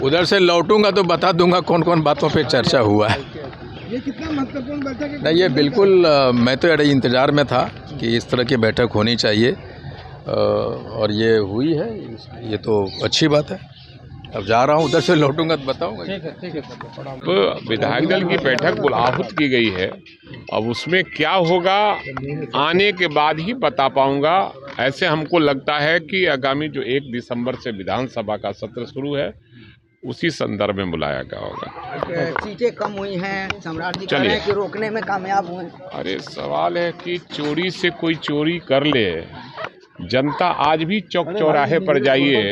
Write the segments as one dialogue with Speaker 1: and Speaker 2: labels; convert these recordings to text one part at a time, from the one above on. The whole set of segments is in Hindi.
Speaker 1: उधर से लौटूंगा तो बता दूंगा कौन कौन बातों पे चर्चा हुआ है।
Speaker 2: ये कितना महत्वपूर्ण बैठक है?
Speaker 1: नहीं, ये बिल्कुल मैं तो इंतज़ार में था कि इस तरह की बैठक होनी चाहिए और ये हुई है। ये तो अच्छी बात है। अब जा रहा हूँ, उधर से लौटूंगा तो बताऊंगा।
Speaker 2: ठीक है।
Speaker 3: तो विधायक दल की बैठक बुलाहट की गई है। अब उसमें क्या होगा आने के बाद ही बता पाऊंगा। ऐसे हमको लगता है कि आगामी जो 1 दिसंबर से विधानसभा का सत्र शुरू है उसी संदर्भ में बुलाया गया होगा।
Speaker 2: सीटें कम हुई हैं, सम्राट जी कह रहे हैं कि रोकने में कामयाब हुए।
Speaker 3: अरे सवाल है कि चोरी से कोई चोरी कर ले। जनता आज भी चौक चौराहे पर जाइए,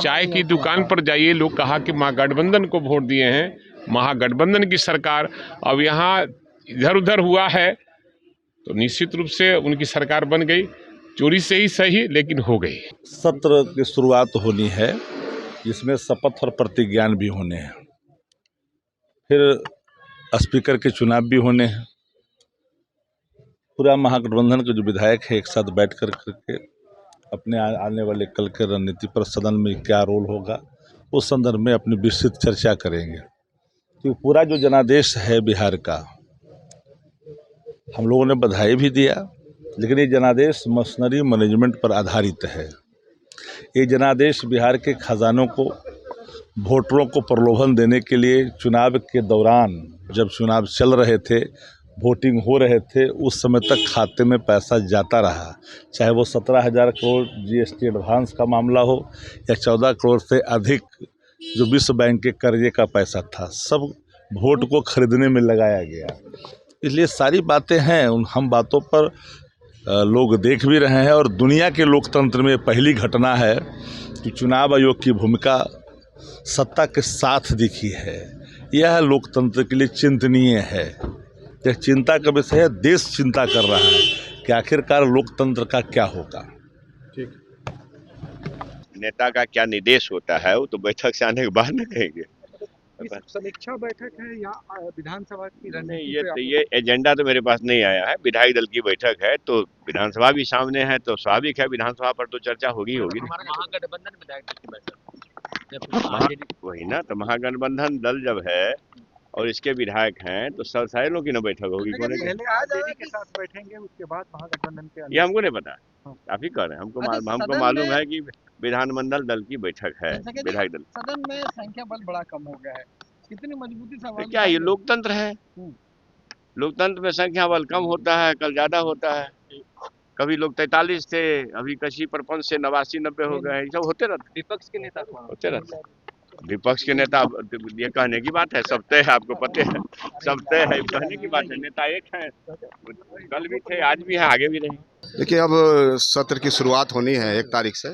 Speaker 3: चाय की दुकान पर जाइए, लोग कहा कि महागठबंधन को वोट दिए हैं, महागठबंधन की सरकार। अब यहाँ इधर उधर हुआ है तो निश्चित रूप से उनकी सरकार बन गई। चोरी से ही सही, लेकिन हो गई।
Speaker 4: सत्र की शुरुआत होनी है, जिसमें शपथ और प्रतिज्ञान भी होने हैं, फिर स्पीकर के चुनाव भी होने हैं। पूरा महागठबंधन के जो विधायक है एक साथ बैठ करके अपने आने वाले कल के रणनीति पर सदन में क्या रोल होगा उस संदर्भ में अपनी विस्तृत चर्चा करेंगे। तो पूरा जो जनादेश है बिहार का, हम लोगों ने बधाई भी दिया, लेकिन ये जनादेश मशीनरी मैनेजमेंट पर आधारित है। ये जनादेश बिहार के खजानों को, वोटरों को प्रलोभन देने के लिए चुनाव के दौरान, जब चुनाव चल रहे थे, वोटिंग हो रहे थे, उस समय तक खाते में पैसा जाता रहा। चाहे वो 17,000 करोड़ जीएसटी एडवांस का मामला हो या 14 करोड़ से अधिक जो विश्व बैंक के कर्जे का पैसा था, सब वोट को खरीदने में लगाया गया। इसलिए सारी बातें हैं, हम बातों पर लोग देख भी रहे हैं और दुनिया के लोकतंत्र में पहली घटना है कि चुनाव आयोग की भूमिका सत्ता के साथ दिखी है। यह लोकतंत्र के लिए चिंतनीय है। यह चिंता का विषय है। देश चिंता कर रहा है कि आखिरकार लोकतंत्र का क्या होगा।
Speaker 5: नेता का क्या निर्देश होता है वो तो बैठक से आने के बाद न कहेंगे।
Speaker 2: समीक्षा बैठक है या विधानसभा की
Speaker 5: नहीं, ये एजेंडा तो मेरे पास नहीं आया है। विधायक दल की बैठक है तो विधानसभा भी सामने है, तो स्वाभाविक है विधानसभा पर तो चर्चा होगी।
Speaker 6: महागठबंधन विधायक दल की बैठक
Speaker 5: वही ना, तो महागठबंधन दल जब है और इसके विधायक हैं तो सब सारे लोग की ना बैठक होगी।
Speaker 2: पहले के साथ बैठेंगे, उसके बाद महागठबंधन के।
Speaker 5: ये हमको नहीं पता, आप ही कह रहे हैं। हमको मालूम है कि विधानमंडल दल की बैठक है। विधायक दल
Speaker 2: सदन में संख्या बल बड़ा कम हो गया है, कितनी मजबूती से
Speaker 5: क्या ये लोकतंत्र है? लोकतंत्र में संख्या बल कम होता है, कल ज्यादा होता है। कभी लोग 43 थे, अभी कशी पर 5 से 89-90 हो गए। ये सब होते रहते।
Speaker 6: विपक्ष के नेता
Speaker 5: होते रहते। विपक्ष के नेता ये कहने की बात है, सब तय है, आपको पता है, सब तय है, कहने की बात है। नेता एक है, कल भी थे, आज भी है, आगे भी रहेंगे।
Speaker 7: देखिए, अब सत्र की शुरुआत होनी है 1 तारीख से,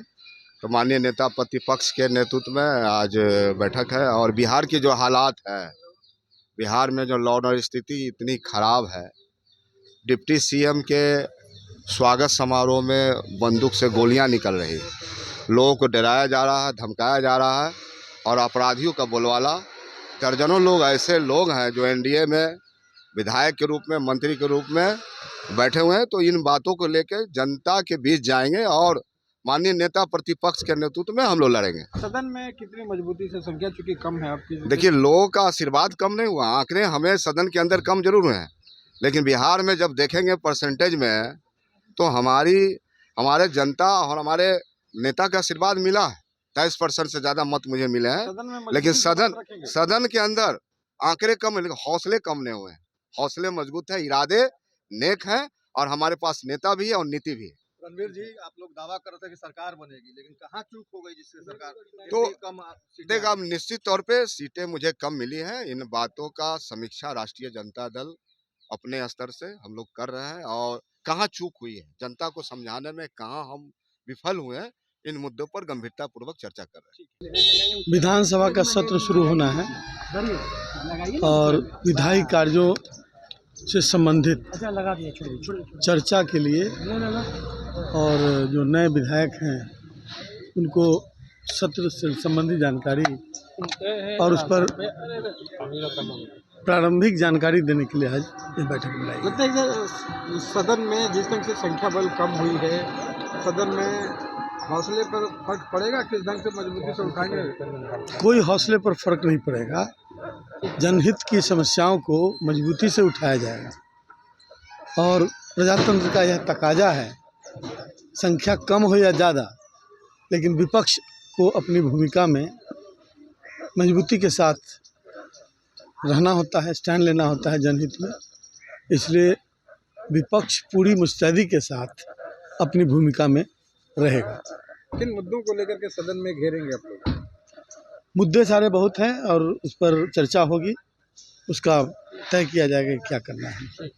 Speaker 7: तो माननीय नेता प्रतिपक्ष के नेतृत्व में आज बैठक है। और बिहार की जो हालात है, बिहार में जो लॉ एंड ऑर्डर स्थिति इतनी खराब है, डिप्टी सीएम के स्वागत समारोह में बंदूक से गोलियां निकल रही, लोगों को डराया जा रहा है, धमकाया जा रहा है, और अपराधियों का बोलवाला। दर्जनों लोग ऐसे लोग हैं जो एनडीए में विधायक के रूप में, मंत्री के रूप में बैठे हुए हैं। तो इन बातों को लेकर जनता के बीच जाएंगे और माननीय नेता प्रतिपक्ष के नेतृत्व में हम लोग लड़ेंगे।
Speaker 2: सदन में कितनी मजबूती से संख्या चूंकि कम है आपकी?
Speaker 7: देखिए, लोगों का आशीर्वाद कम नहीं हुआ, आंकड़े हमें सदन के अंदर कम जरूर हुए हैं, लेकिन बिहार में जब देखेंगे परसेंटेज में, तो हमारे जनता और हमारे नेता का आशीर्वाद मिला है। 23% से ज्यादा मत मुझे मिले हैं, लेकिन सदन के अंदर आंकड़े कम, लेकिन हौसले कम नहीं हुए हैं। हौसले मजबूत है, इरादे नेक हैं, और हमारे पास नेता भी है और नीति भी है।
Speaker 8: रणवीर जी, आप लोग दावा कर रहे थे कि सरकार बनेगी, लेकिन कहाँ चूक हो गई जिससे सरकार
Speaker 7: तो
Speaker 8: कम?
Speaker 7: देखिए, अब निश्चित तौर पे सीटें मुझे कम मिली हैं। इन बातों का समीक्षा राष्ट्रीय जनता दल अपने स्तर से हम लोग कर रहे हैं, और कहाँ चूक हुई है, जनता को समझाने में कहाँ हम विफल हुए हैं, इन मुद्दों पर गंभीरता पूर्वक चर्चा कर रहे हैं।
Speaker 9: विधानसभा का सत्र शुरू होना है और विधायी कार्यों से संबंधित चर्चा के लिए और जो नए विधायक हैं उनको सत्र से संबंधित जानकारी और उस पर प्रारंभिक जानकारी देने के लिए आज ये बैठक बुलाई।
Speaker 2: लगता है सदन में जिस तरह से संख्या बल कम हुई है, सदन में हौसले पर फर्क पड़ेगा, किस ढंग से मजबूती से उठाएंगे?
Speaker 9: कोई हौसले पर फर्क नहीं पड़ेगा। जनहित की समस्याओं को मजबूती से उठाया जाएगा और प्रजातंत्र का यह तकाजा है, संख्या कम हो या ज़्यादा, लेकिन विपक्ष को अपनी भूमिका में मजबूती के साथ रहना होता है, स्टैंड लेना होता है जनहित में। इसलिए विपक्ष पूरी मुस्तैदी के साथ अपनी भूमिका में रहेगा।
Speaker 2: किन मुद्दों को लेकर के सदन में घेरेंगे आप लोग?
Speaker 9: मुद्दे सारे बहुत हैं और उस पर चर्चा होगी, उसका तय किया जाएगा कि क्या करना है।